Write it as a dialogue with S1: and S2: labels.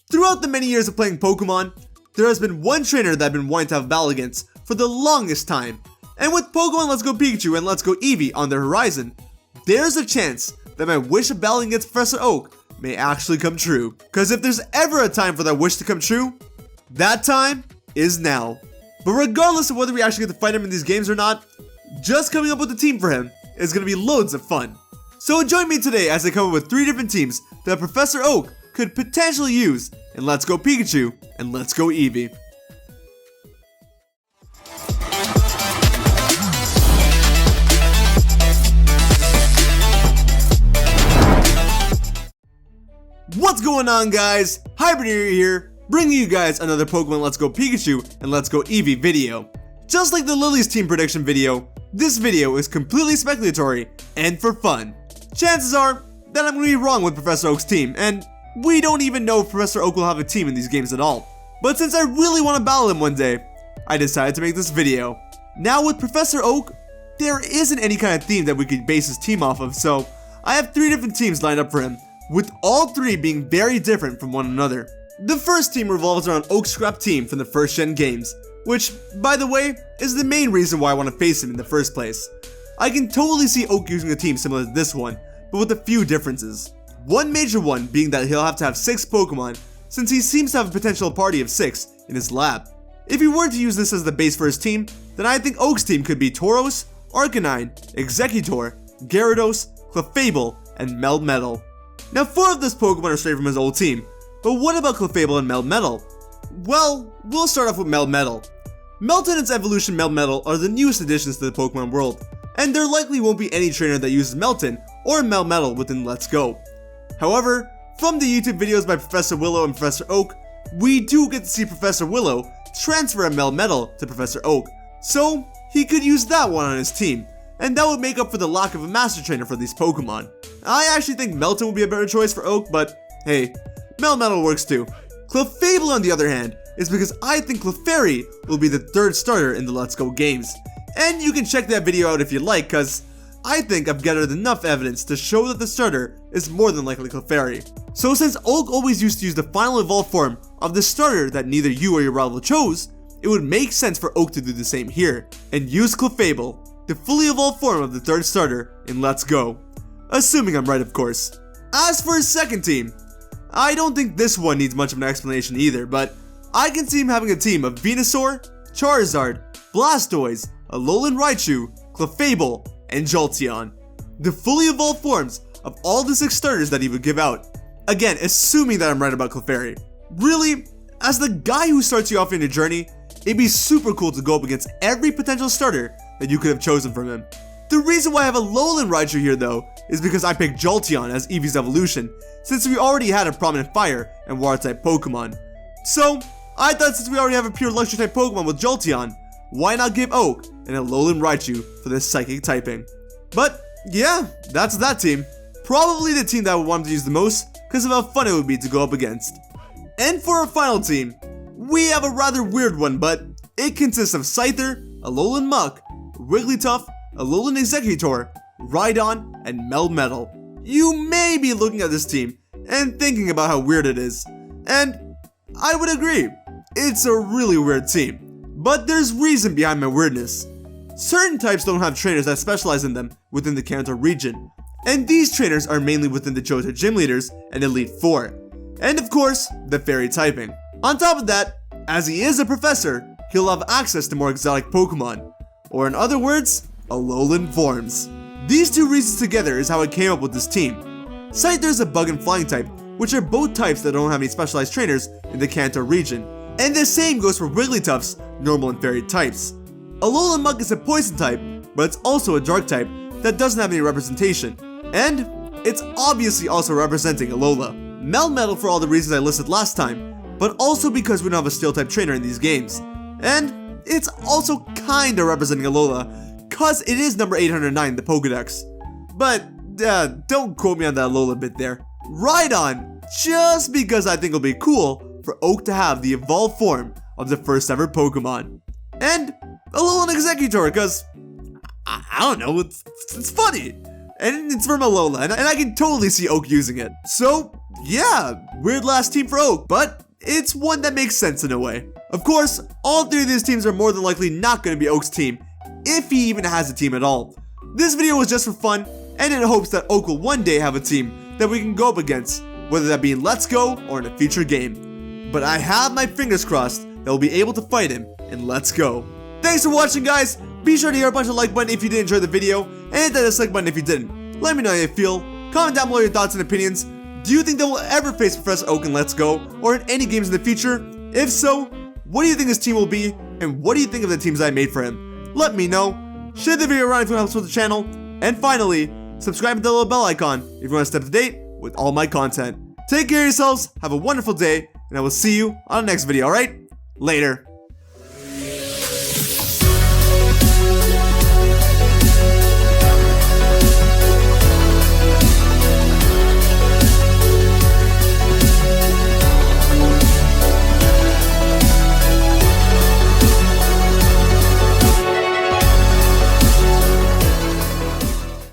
S1: Throughout the many years of playing Pokemon, there has been one trainer that I've been wanting to have battle against for the longest time. And with Pokemon Let's Go Pikachu and Let's Go Eevee on the horizon, there's a chance that my wish of battling against Professor Oak may actually come true. Cause if there's ever a time for that wish to come true, that time is now. But regardless of whether we actually get to fight him in these games or not, just coming up with a team for him is going to be loads of fun. So join me today as I come up with 3 different teams that Professor Oak could potentially use in Let's Go Pikachu and Let's Go Eevee. What's going on, guys? HybridHero here, bringing you guys another Pokemon Let's Go Pikachu and Let's Go Eevee video. Just like the Lily's team prediction video, this video is completely speculatory and for fun. Chances are that I'm going to be wrong with Professor Oak's team, and we don't even know if Professor Oak will have a team in these games at all. But since I really want to battle him one day, I decided to make this video. Now with Professor Oak, there isn't any kind of theme that we could base his team off of, so I have 3 different teams lined up for him, with all 3 being very different from one another. The first team revolves around Oak's scrap team from the first gen games, which, by the way, is the main reason why I want to face him in the first place. I can totally see Oak using a team similar to this one, but with a few differences. One major one being that he'll have to have 6 Pokemon, since he seems to have a potential party of 6 in his lab. If he were to use this as the base for his team, then I think Oak's team could be Tauros, Arcanine, Exeggutor, Gyarados, Clefable, and Melmetal. Now 4 of this Pokemon are straight from his old team, but what about Clefable and Melmetal? Well, we'll start off with Melmetal. Meltan and its evolution Melmetal are the newest additions to the Pokemon world, and there likely won't be any trainer that uses Meltan or Melmetal within Let's Go. However, from the YouTube videos by Professor Willow and Professor Oak, we do get to see Professor Willow transfer a Melmetal to Professor Oak, so he could use that one on his team, and that would make up for the lack of a master trainer for these Pokemon. I actually think Meltan would be a better choice for Oak, but hey, Melmetal works too. Clefable, on the other hand, is because I think Clefairy will be the 3rd starter in the Let's Go games. And you can check that video out if you like, cause I think I've gathered enough evidence to show that the starter is more than likely Clefairy. So since Oak always used to use the final evolved form of the starter that neither you or your rival chose, it would make sense for Oak to do the same here, and use Clefable, the fully evolved form of the 3rd starter in Let's Go. Assuming I'm right, of course. As for his second team, I don't think this one needs much of an explanation either, but I can see him having a team of Venusaur, Charizard, Blastoise, Alolan Raichu, Clefable, and Jolteon. The fully evolved forms of all the 6 starters that he would give out. Again, assuming that I'm right about Clefairy. Really, as the guy who starts you off in your journey, it'd be super cool to go up against every potential starter that you could have chosen from him. The reason why I have Alolan Raichu here though, is because I picked Jolteon as Eevee's evolution, since we already had a prominent fire and water type Pokemon. So, I thought since we already have a pure electric type Pokemon with Jolteon, why not give Oak an Alolan Raichu for this psychic typing? But yeah, that's that team. Probably the team that I would want to use the most because of how fun it would be to go up against. And for our final team, we have a rather weird one, but it consists of Scyther, Alolan Muck, Wigglytuff, Alolan Exeggutor, Rhydon, and Melmetal. You may be looking at this team and thinking about how weird it is, and I would agree, it's a really weird team. But there's reason behind my weirdness. Certain types don't have trainers that specialize in them within the Kanto region, and these trainers are mainly within the Johto Gym Leaders and Elite Four, and of course, the Fairy typing. On top of that, as he is a professor, he'll have access to more exotic Pokemon, or in other words, Alolan forms. These 2 reasons together is how I came up with this team. Scyther is a bug and flying type, which are both types that don't have any specialized trainers in the Kanto region. And the same goes for Wigglytuff's normal and fairy types. Alolan Muck is a poison type, but it's also a dark type that doesn't have any representation. And it's obviously also representing Alola. Melmetal for all the reasons I listed last time, but also because we don't have a steel type trainer in these games. And it's also kinda representing Alola, cause it is number 809 in the Pokedex. But don't quote me on that Alola bit there. Rhydon, just because I think it'll be cool for Oak to have the evolved form of the first ever Pokemon. And Alolan Exeggutor, cause I don't know, it's funny. and it's from Alola, and I can totally see Oak using it. So, yeah, weird last team for Oak, but it's one that makes sense in a way. Of course, all 3 of these teams are more than likely not going to be Oak's team, if he even has a team at all. This video was just for fun, and in hopes that Oak will one day have a team that we can go up against, whether that be in Let's Go or in a future game. But I have my fingers crossed that we'll be able to fight him in Let's Go. Thanks for watching, guys. Be sure to hit a bunch of like button if you did enjoy the video, and hit that dislike button if you didn't. Let me know how you feel. Comment down below your thoughts and opinions. Do you think that we'll ever face Professor Oak in Let's Go, or in any games in the future? If so, what do you think his team will be, and what do you think of the teams I made for him? Let me know. Share the video around if you want to help support the channel. And finally, subscribe to the little bell icon if you want to stay up to date with all my content. Take care of yourselves, have a wonderful day, and I will see you on the next video, alright? Later.